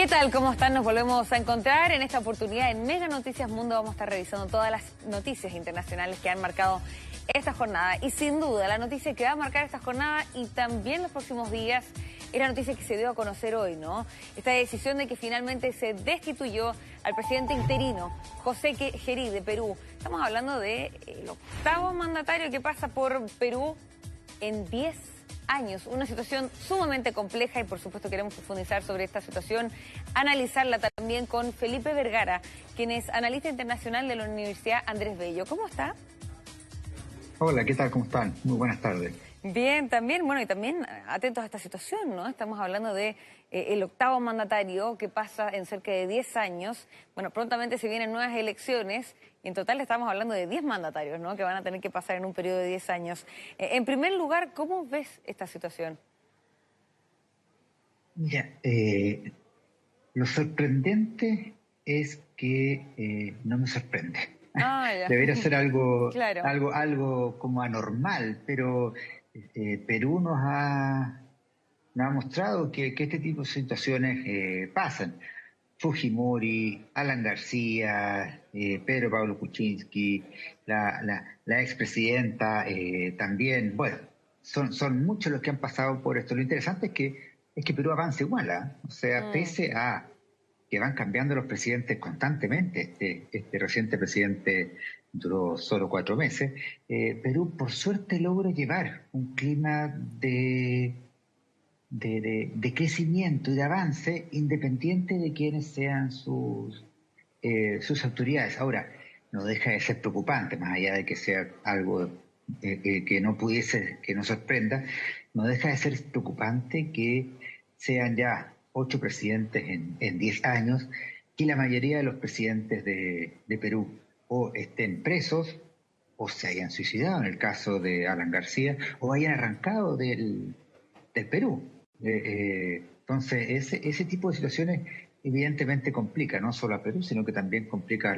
¿Qué tal? ¿Cómo están? Nos volvemos a encontrar en esta oportunidad en Mega Noticias Mundo. Vamos a estar revisando todas las noticias internacionales que han marcado esta jornada. Y sin duda, la noticia que va a marcar esta jornada y también los próximos días es la noticia que se dio a conocer hoy, ¿no? Esta decisión de que finalmente se destituyó al presidente interino, José Gerí, de Perú. Estamos hablando del octavo mandatario que pasa por Perú en 10 años. Una situación sumamente compleja y por supuesto queremos profundizar sobre esta situación, analizarla también con Felipe Vergara, quien es analista internacional de la Universidad Andrés Bello. ¿Cómo está? Hola, ¿qué tal? ¿Cómo están? Muy buenas tardes. Bien, también, bueno, y también atentos a esta situación, ¿no? Estamos hablando de el octavo mandatario que pasa en cerca de 10 años. Bueno, prontamente se vienen nuevas elecciones y en total estamos hablando de 10 mandatarios, ¿no? Que van a tener que pasar en un periodo de 10 años. En primer lugar, ¿cómo ves esta situación? Mira, lo sorprendente es que no me sorprende. Ya. Debería ser algo, Claro. algo como anormal, pero Perú nos ha mostrado que este tipo de situaciones pasan. Fujimori, Alan García, Pedro Pablo Kuczynski, la expresidenta también. Bueno, son muchos los que han pasado por esto. Lo interesante es que Perú avanza igual, ¿ah? O sea, pese a que van cambiando los presidentes constantemente, este reciente presidente duró solo 4 meses, Perú por suerte logra llevar un clima de crecimiento y de avance independiente de quiénes sean sus autoridades. Ahora, no deja de ser preocupante, más allá de que sea algo que no sorprenda, no deja de ser preocupante que sean ya 8 presidentes en 10 años, y la mayoría de los presidentes de Perú o estén presos o se hayan suicidado, en el caso de Alan García, o hayan arrancado del Perú. Entonces, ese tipo de situaciones evidentemente complica no solo a Perú, sino que también complica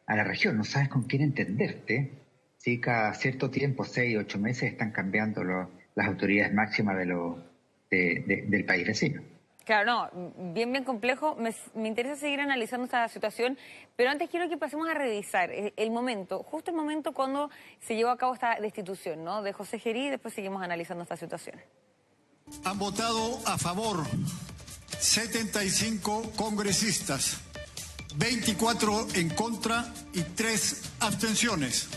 a la región. No sabes con quién entenderte. Sí, cada cierto tiempo, 6, 8 meses, están cambiando las autoridades máximas del país vecino. Claro, no, bien complejo. Me interesa seguir analizando esta situación, pero antes quiero que pasemos a revisar el momento, justo el momento cuando se llevó a cabo esta destitución, ¿no? De José Gerí, y después seguimos analizando esta situación. Han votado a favor 75 congresistas, 24 en contra y 3 abstenciones.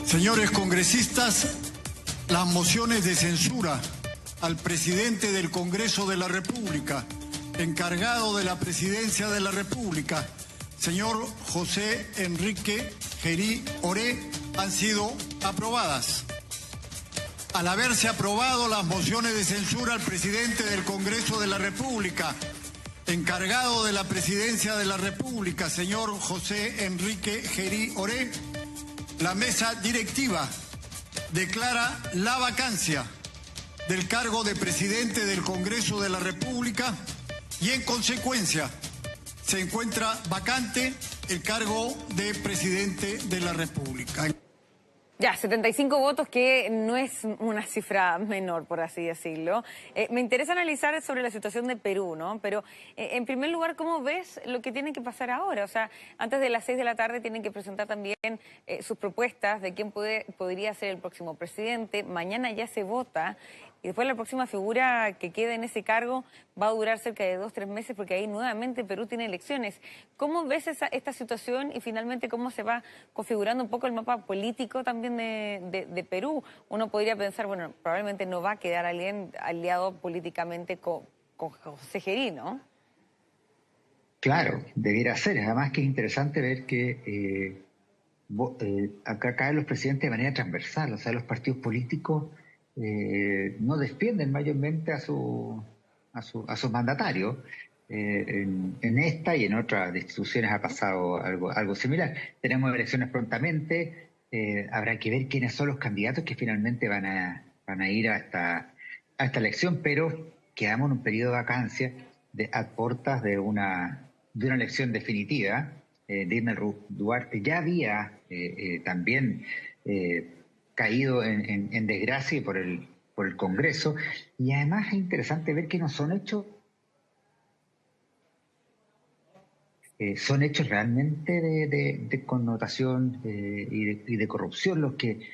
Señores congresistas, las mociones de censura al presidente del Congreso de la República, encargado de la presidencia de la República, señor José Enrique Gerí Oré, han sido aprobadas. Al haberse aprobado las mociones de censura al presidente del Congreso de la República, encargado de la presidencia de la República, señor José Enrique Gerí Oré, la mesa directiva declara la vacancia del cargo de presidente del Congreso de la República y en consecuencia se encuentra vacante el cargo de presidente de la República. Ya, 75 votos, que no es una cifra menor, por así decirlo. Me interesa analizar sobre la situación de Perú, ¿no? Pero, en primer lugar, ¿cómo ves lo que tiene que pasar ahora? O sea, antes de las 6 de la tarde tienen que presentar también sus propuestas de quién podría ser el próximo presidente. Mañana ya se vota. Y después la próxima figura que quede en ese cargo va a durar cerca de 2 o 3 meses, porque ahí nuevamente Perú tiene elecciones. ¿Cómo ves esta situación y finalmente cómo se va configurando un poco el mapa político también de Perú? Uno podría pensar, bueno, probablemente no va a quedar alguien aliado políticamente con José Gerí, ¿no? Claro, debiera ser. Además que es interesante ver que acá caen los presidentes de manera transversal, o sea, los partidos políticos no defienden mayormente a sus mandatarios. En esta y en otras instituciones ha pasado algo similar. Tenemos elecciones prontamente, habrá que ver quiénes son los candidatos que finalmente van a ir a esta elección, pero quedamos en un periodo de vacancia a puertas de una elección definitiva. Dilma Duarte ya había también caído en desgracia por el por el Congreso, y además es interesante ver que no son hechos, son hechos realmente de connotación y de corrupción los que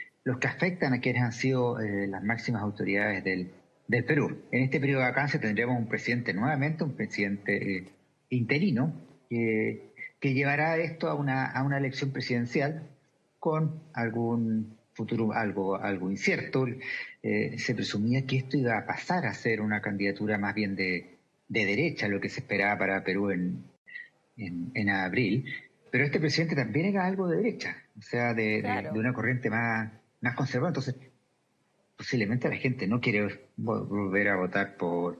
afectan a quienes han sido las máximas autoridades del Perú. En este periodo de vacancia tendremos un presidente nuevamente, un presidente interino, que llevará esto a una elección presidencial con algún futuro algo incierto. Se presumía que esto iba a pasar a ser una candidatura más bien de derecha, lo que se esperaba para Perú en abril, pero este presidente también era algo de derecha, o sea, Claro. de una corriente más conservadora. Entonces, posiblemente la gente no quiere volver a votar por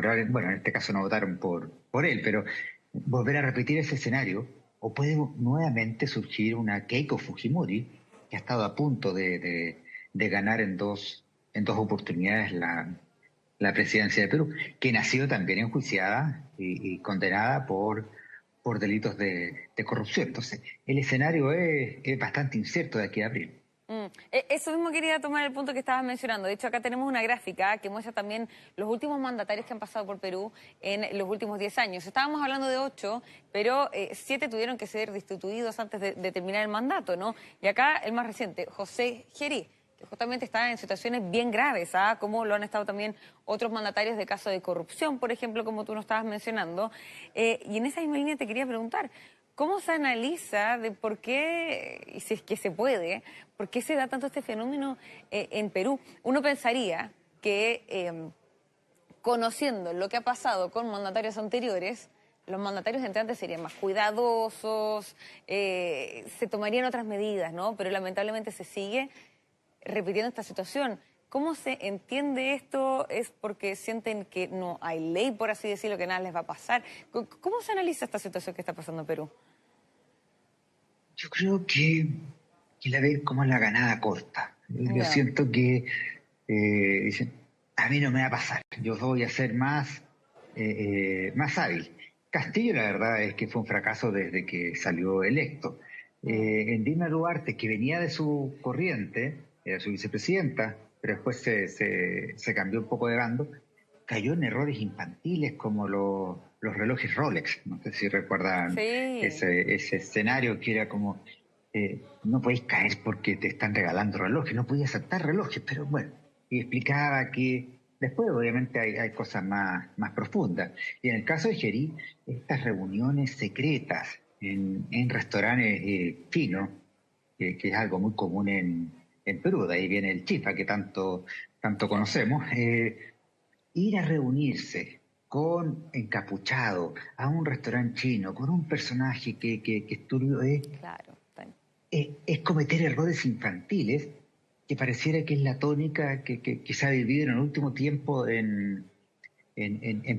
alguien, bueno, en este caso no votaron por él, pero volver a repetir ese escenario, o puede nuevamente surgir una Keiko Fujimori, que ha estado a punto de ganar en dos oportunidades la presidencia de Perú, que nació también enjuiciada y condenada por delitos de corrupción. Entonces, el escenario es bastante incierto de aquí a abril. Eso mismo quería tomar el punto que estabas mencionando. De hecho, acá tenemos una gráfica que muestra también los últimos mandatarios que han pasado por Perú en los últimos 10 años. Estábamos hablando de 8, pero 7 tuvieron que ser destituidos antes de terminar el mandato, ¿no? Y acá el más reciente, José Gerí, que justamente está en situaciones bien graves, ¿ah? Como lo han estado también otros mandatarios de caso de corrupción, por ejemplo, como tú nos estabas mencionando. Y en esa misma línea te quería preguntar, ¿cómo se analiza de por qué, y si es que se puede, por qué se da tanto este fenómeno en Perú? Uno pensaría que conociendo lo que ha pasado con mandatarios anteriores, los mandatarios entrantes serían más cuidadosos, se tomarían otras medidas, ¿no? Pero lamentablemente se sigue repitiendo esta situación. ¿Cómo se entiende esto? ¿Es porque sienten que no hay ley, por así decirlo, que nada les va a pasar? ¿Cómo se analiza esta situación que está pasando en Perú? Yo creo que la ven como la ganada corta. Yo Ya. siento que dicen, a mí no me va a pasar, yo voy a ser más hábil. Castillo, la verdad es que fue un fracaso desde que salió electo. Mm. En Dina Duarte, que venía de su corriente, era su vicepresidenta, pero después se cambió un poco de bando, cayó en errores infantiles como los relojes Rolex. No sé si recuerdan Sí. ese escenario que era como, no podéis caer porque te están regalando relojes, no podías aceptar relojes, pero bueno, y explicaba que después obviamente hay cosas más profundas. Y en el caso de Gerí, estas reuniones secretas en restaurantes finos, que es algo muy común en Perú, de ahí viene el chifa que tanto Claro, conocemos, ir a reunirse con encapuchado a un restaurante chino, con un personaje que es turbio, claro. es cometer errores infantiles que pareciera que es la tónica que se ha vivido en el último tiempo en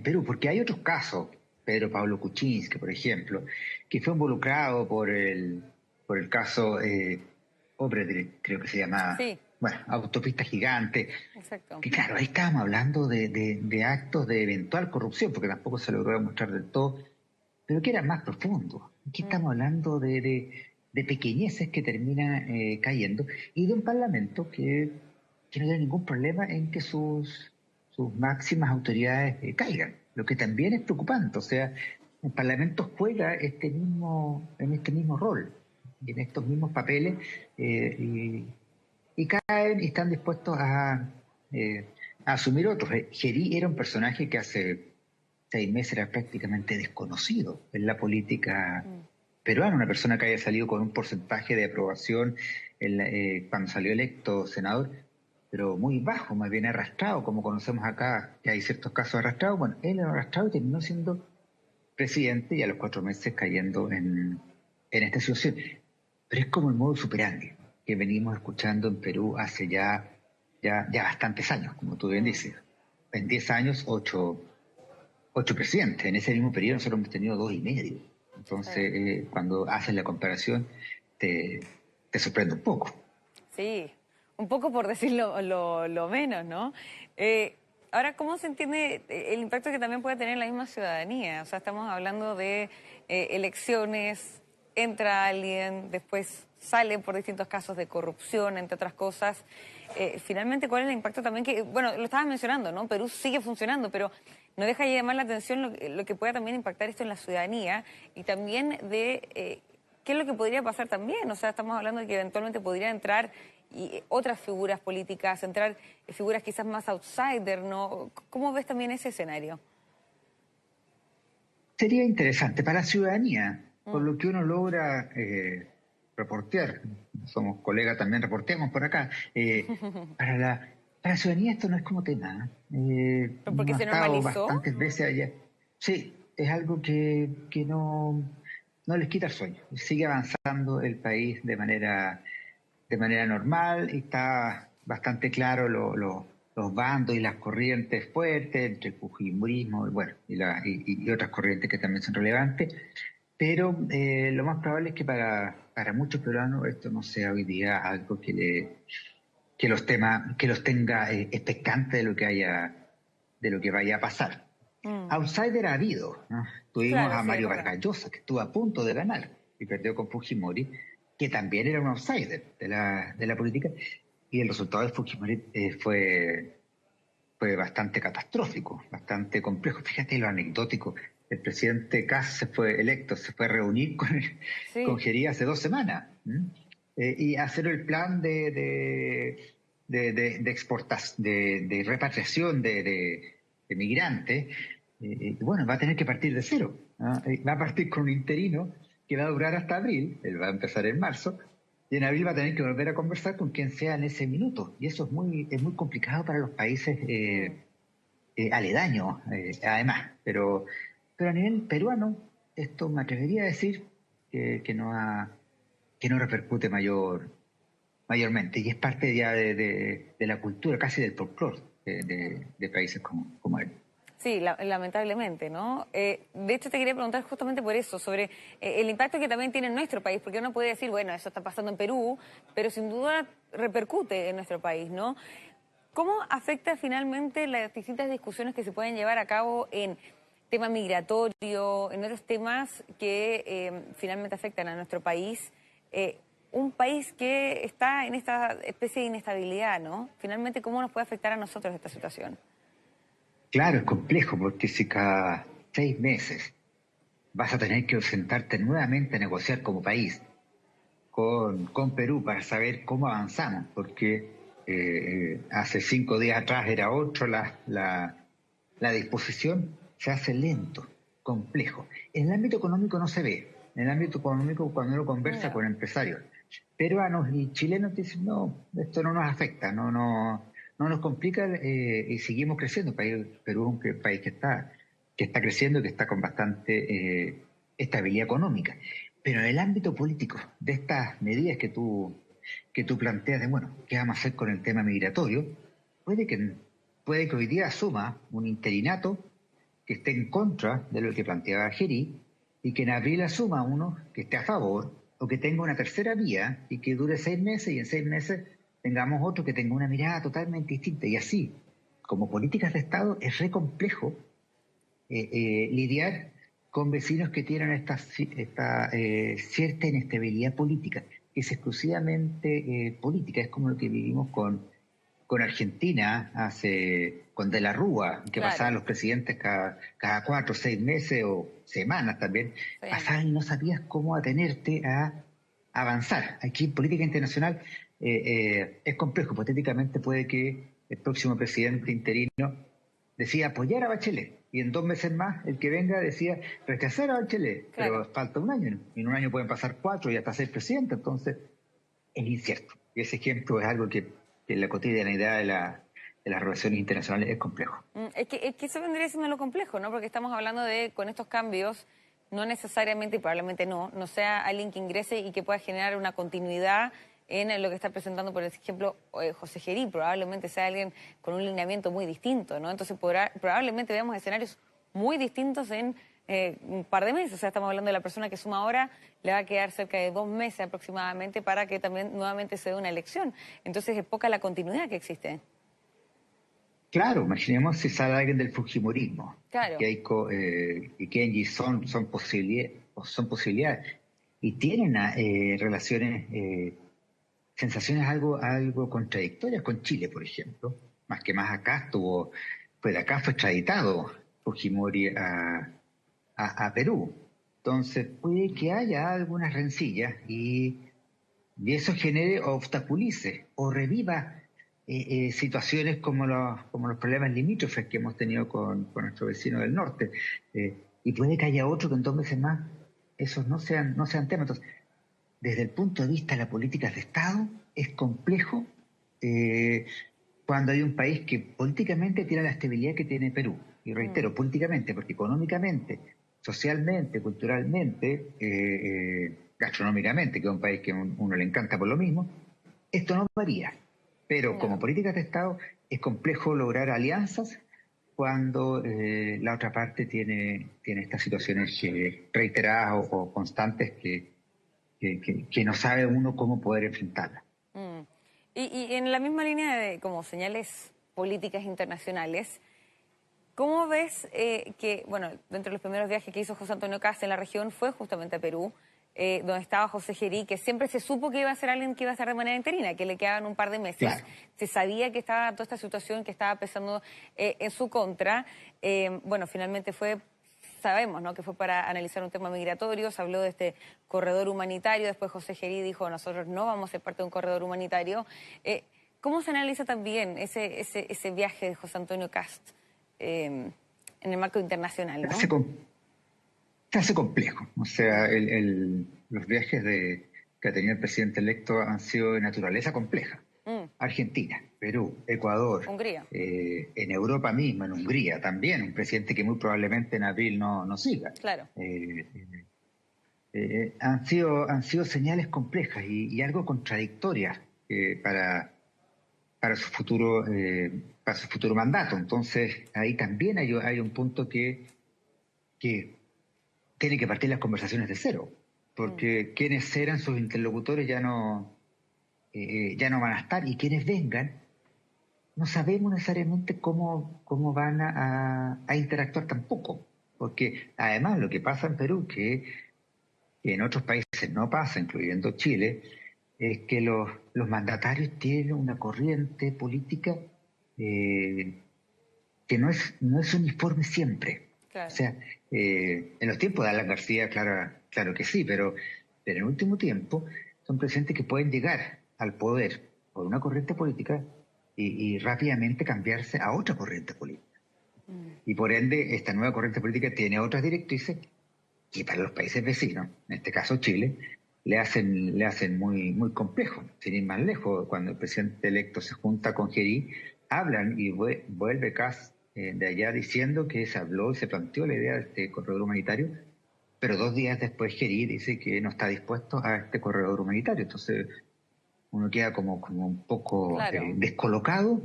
Perú, porque hay otros casos, Pedro Pablo Kuczynski, por ejemplo, que fue involucrado por el caso creo que se llamaba, Sí, bueno, Autopista Gigante, exacto. que claro, ahí estábamos hablando de actos de eventual corrupción, porque tampoco se logró demostrar del todo, pero que eran más profundos. Aquí Mm. estamos hablando de pequeñeces que terminan cayendo y de un parlamento que no tiene ningún problema en que sus máximas autoridades caigan, lo que también es preocupante. O sea, el parlamento juega en este mismo rol, en estos mismos papeles, y caen y están dispuestos a asumir otros. Gerí era un personaje que hace 6 meses era prácticamente desconocido en la política Mm. peruana, una persona que haya salido con un porcentaje de aprobación cuando salió electo senador, pero muy bajo, más bien arrastrado, como conocemos acá, que hay ciertos casos arrastrados. Bueno, él era arrastrado y terminó siendo presidente y a los 4 meses cayendo en esta situación. Pero es como el modo superandi que venimos escuchando en Perú hace ya bastantes años, como tú bien Mm. dices. En 10 años, ocho presidentes. En ese mismo periodo nosotros hemos tenido 2 y medio. Claro. Entonces, cuando haces la comparación, te, te sorprende un poco. Sí, un poco por decirlo lo menos, ¿no? Eh, Ahora, ¿cómo se entiende el impacto que también puede tener la misma ciudadanía? O sea, estamos hablando de elecciones, entra alguien, después sale por distintos casos de corrupción, entre otras cosas. finalmente cuál es el impacto también que, bueno, lo estabas mencionando, ¿no? Perú sigue funcionando, pero no deja de llamar la atención lo que pueda también impactar esto en la ciudadanía y también de qué es lo que podría pasar también. O sea, estamos hablando de que eventualmente podrían entrar otras figuras políticas, entrar figuras quizás más outsider, ¿no? ¿Cómo ves también ese escenario? Sería interesante para la ciudadanía, por lo que uno logra reportear. Somos colegas también, reporteamos por acá. Para la ciudadanía esto no es como tema. Porque Hemos se estado normalizó. bastantes veces allá. Sí, es algo que no les quita el sueño. Sigue avanzando el país de manera normal y está bastante claro los bandos y las corrientes fuertes entre el fujimorismo bueno, y otras corrientes que también son relevantes, pero lo más probable es que para muchos peruanos esto no sea hoy día algo que los tenga expectantes de lo que vaya a pasar. Outsider ha habido, ¿no? Tuvimos Claro, a sí, es Mario verdad. Vargas Llosa, que estuvo a punto de ganar y perdió con Fujimori, que también era un outsider de la política, y el resultado de Fujimori fue bastante catastrófico, bastante complejo. Fíjate lo anecdótico. El presidente Kast se fue electo, se fue a reunir con Sí. Gerí hace 2 semanas y hacer el plan de repatriación de migrantes. Bueno, va a tener que partir de cero, ¿no? Va a partir con un interino que va a durar hasta abril, él va a empezar en marzo, y en abril va a tener que volver a conversar con quien sea en ese minuto. Y eso es muy complicado para los países aledaños, además. Pero a nivel peruano, esto me atrevería a decir que no repercute mayormente. Y es parte ya de la cultura, casi del folclore de países como él. Sí, lamentablemente, ¿no? De hecho, te quería preguntar justamente por eso, sobre el impacto que también tiene en nuestro país, porque uno puede decir, bueno, eso está pasando en Perú, pero sin duda repercute en nuestro país, ¿no? ¿Cómo afecta finalmente las distintas discusiones que se pueden llevar a cabo en tema migratorio, en otros temas que finalmente afectan a nuestro país? Un país que está en esta especie de inestabilidad, ¿no? Finalmente, ¿cómo nos puede afectar a nosotros esta situación? Claro, es complejo porque si cada 6 meses vas a tener que sentarte nuevamente a negociar como país con Perú para saber cómo avanzamos, porque hace 5 días atrás era otro la disposición, se hace lento, complejo. En el ámbito económico no se ve. En el ámbito económico, cuando uno conversa No. con empresarios peruanos y chilenos, dicen, no, esto no nos afecta, no nos complica y seguimos creciendo. Perú es un país que está creciendo, que está con bastante estabilidad económica. Pero en el ámbito político, de estas medidas que tú planteas de, bueno, ¿qué vamos a hacer con el tema migratorio? Puede que, puede que hoy día asuma un interinato que esté en contra de lo que planteaba Geri y que en abril asuma uno que esté a favor o que tenga una tercera vía y que dure 6 meses y en 6 meses tengamos otro que tenga una mirada totalmente distinta. Y así, como políticas de Estado, es re complejo lidiar con vecinos que tienen esta cierta inestabilidad política, que es exclusivamente política. Es como lo que vivimos con Argentina con De la Rúa, que Claro, pasaban los presidentes cada 4 o 6 meses o semanas también, sí. pasaban y no sabías cómo atenerte a avanzar. Aquí en política internacional es complejo. Hipotéticamente puede que el próximo presidente interino decía apoyar a Bachelet y en 2 meses más el que venga decía rechazar a Bachelet, pero Claro. falta un año y en un año pueden pasar 4 y hasta 6 presidentes, entonces es incierto. Y ese ejemplo es algo que en la cotidianidad de las relaciones internacionales es complejo. Es que eso vendría siendo lo complejo, ¿no? Porque estamos hablando de, con estos cambios, no necesariamente, y probablemente no sea alguien que ingrese y que pueda generar una continuidad en lo que está presentando, por ejemplo, José Gerí, probablemente sea alguien con un lineamiento muy distinto, ¿no? Entonces probablemente veamos escenarios muy distintos en un par de meses. O sea, estamos hablando de la persona que suma ahora, le va a quedar cerca de 2 meses aproximadamente para que también nuevamente se dé una elección. Entonces es poca la continuidad que existe. Claro, imaginemos si sale alguien del Fujimorismo, Claro. Keiko y Kenji son posibilidades y tienen relaciones sensaciones algo contradictorias con Chile, por ejemplo. Más acá fue extraditado Fujimori a Perú. Entonces puede que haya algunas rencillas y eso genere o obstaculice o reviva situaciones como los problemas limítrofes que hemos tenido con nuestro vecino del norte. Y puede que haya otro que en 2 meses más esos no sean temas. Entonces, desde el punto de vista de las políticas de Estado, es complejo cuando hay un país que políticamente tiene la estabilidad que tiene Perú. Y reitero, políticamente, porque económicamente, socialmente, culturalmente, gastronómicamente, que es un país que a uno le encanta por lo mismo, esto no varía. Pero como políticas de Estado es complejo lograr alianzas cuando la otra parte tiene estas situaciones reiteradas o constantes que no sabe uno cómo poder enfrentarlas. Y en la misma línea de como señales políticas internacionales, ¿cómo ves que, bueno, dentro de los primeros viajes que hizo José Antonio Kast en la región fue justamente a Perú, donde estaba José Gerí, que siempre se supo que iba a ser alguien que iba a estar de manera interina, que le quedaban un par de meses. Claro. Se sabía que estaba toda esta situación que estaba pesando en su contra. Bueno, finalmente sabemos, ¿no?, que fue para analizar un tema migratorio, se habló de este corredor humanitario, después José Gerí dijo, nosotros no vamos a ser parte de un corredor humanitario. ¿Cómo se analiza también ese viaje de José Antonio Kast en el marco internacional, ¿no? Se hace complejo. O sea, los viajes que ha tenido el presidente electo han sido de naturaleza compleja. Argentina, Perú, Ecuador, Hungría. En Europa misma, en Hungría también, un presidente que muy probablemente en abril no siga. Claro. Han sido señales complejas y algo contradictorias para su futuro mandato. Entonces ahí también hay un punto que tiene que partir las conversaciones de cero, porque quienes eran sus interlocutores ya no van a estar, y quienes vengan no sabemos necesariamente cómo van a interactuar tampoco, porque además lo que pasa en Perú, que en otros países no pasa, incluyendo Chile, es que los mandatarios tienen una corriente política que no es uniforme siempre. Claro. O sea, en los tiempos de Alan García, claro que sí, pero en el último tiempo son presidentes que pueden llegar al poder por una corriente política y rápidamente cambiarse a otra corriente política. Y por ende, esta nueva corriente política tiene otras directrices que para los países vecinos, en este caso Chile, le hacen muy complejo. Sin ir más lejos, cuando el presidente electo se junta con Gerí, hablan y vuelve Kast de allá diciendo que se habló y se planteó la idea de este corredor humanitario, pero 2 días después Gerí dice que no está dispuesto a este corredor humanitario. Entonces uno queda como un poco descolocado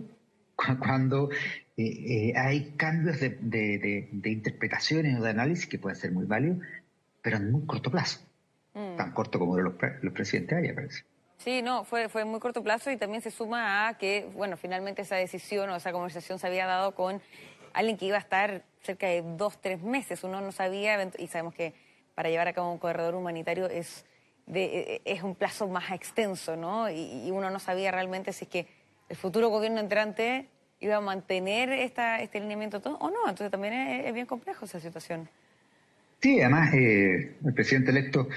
cuando hay cambios de interpretaciones o de análisis que pueden ser muy válidos, pero en muy corto plazo. Tan corto como los presidentes allá, parece. Sí, no, fue muy corto plazo, y también se suma a que, bueno, finalmente esa decisión o esa conversación se había dado con alguien que iba a estar cerca de 2-3 meses. Uno no sabía, y sabemos que para llevar a cabo un corredor humanitario es un plazo más extenso, ¿no? Y uno no sabía realmente si es que el futuro gobierno entrante iba a mantener este lineamiento todo o no. Entonces también es bien complejo esa situación. Sí, además el presidente electo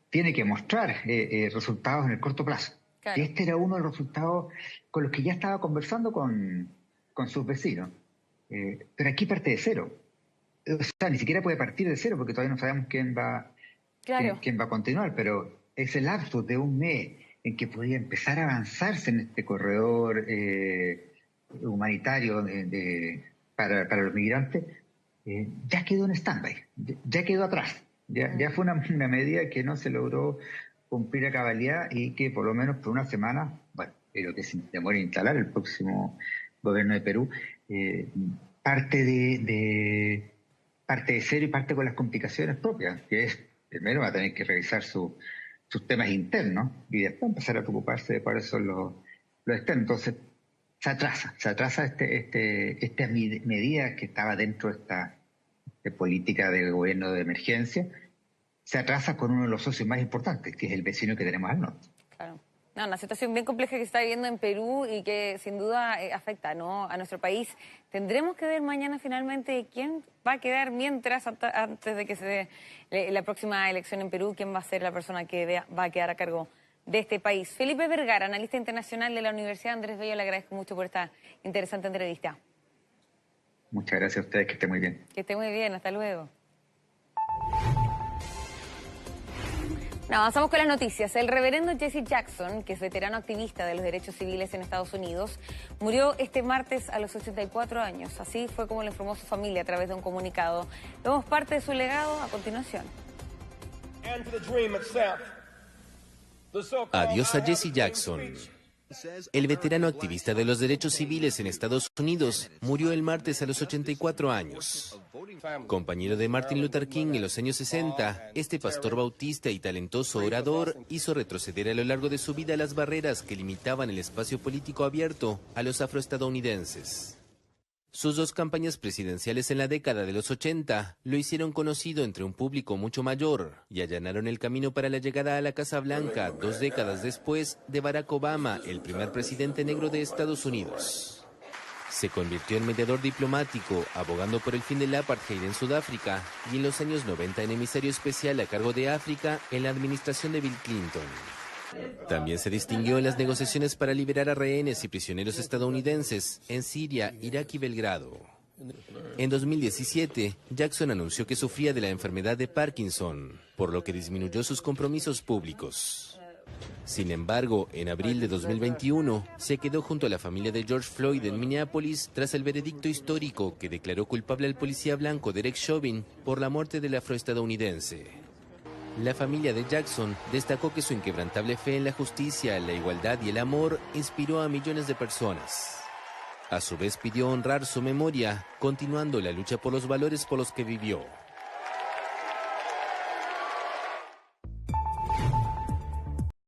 tiene que mostrar resultados en el corto plazo. Claro. Y este era uno de los resultados con los que ya estaba conversando con sus vecinos. Pero aquí parte de cero. O sea, ni siquiera puede partir de cero porque todavía no sabemos quién va a continuar, pero ese lapso de 1 mes en que podía empezar a avanzarse en este corredor humanitario para los migrantes, ya quedó en stand-by, ya quedó atrás. Ya fue una medida que no se logró cumplir a cabalidad y que por lo menos por una semana, bueno, lo que se demora en instalar el próximo gobierno de Perú, parte de cero y parte con las complicaciones propias, que es, primero va a tener que revisar sus temas internos y después empezar a preocuparse de cuáles son los externos. Entonces, se atrasa esta medida que estaba dentro de esta política de gobierno de emergencia, se atrasa con uno de los socios más importantes, que es el vecino que tenemos al norte. Claro. No, una situación bien compleja que se está viviendo en Perú y que sin duda afecta, ¿no?, a nuestro país. Tendremos que ver mañana finalmente quién va a quedar mientras, antes de que se dé la próxima elección en Perú, quién va a ser la persona que va a quedar a cargo de este país. Felipe Vergara, analista internacional de la Universidad Andrés Bello, le agradezco mucho por esta interesante entrevista. Muchas gracias a ustedes, que esté muy bien. Que esté muy bien, hasta luego. No, avanzamos con las noticias. El reverendo Jesse Jackson, que es veterano activista de los derechos civiles en Estados Unidos, murió este martes a los 84 años. Así fue como lo informó su familia a través de un comunicado. Vemos parte de su legado a continuación. Adiós a Jesse Jackson. El veterano activista de los derechos civiles en Estados Unidos murió el martes a los 84 años. Compañero de Martin Luther King en los años 60, este pastor bautista y talentoso orador hizo retroceder a lo largo de su vida las barreras que limitaban el espacio político abierto a los afroestadounidenses. Sus dos campañas presidenciales en la década de los 80 lo hicieron conocido entre un público mucho mayor y allanaron el camino para la llegada a la Casa Blanca 2 décadas después de Barack Obama, el primer presidente negro de Estados Unidos. Se convirtió en mediador diplomático, abogando por el fin del apartheid en Sudáfrica y en los años 90 en emisario especial a cargo de África en la administración de Bill Clinton. También se distinguió en las negociaciones para liberar a rehenes y prisioneros estadounidenses en Siria, Irak y Belgrado. En 2017, Jackson anunció que sufría de la enfermedad de Parkinson, por lo que disminuyó sus compromisos públicos. Sin embargo, en abril de 2021, se quedó junto a la familia de George Floyd en Minneapolis tras el veredicto histórico que declaró culpable al policía blanco Derek Chauvin por la muerte del afroestadounidense. La familia de Jackson destacó que su inquebrantable fe en la justicia, la igualdad y el amor inspiró a millones de personas. A su vez pidió honrar su memoria, continuando la lucha por los valores por los que vivió.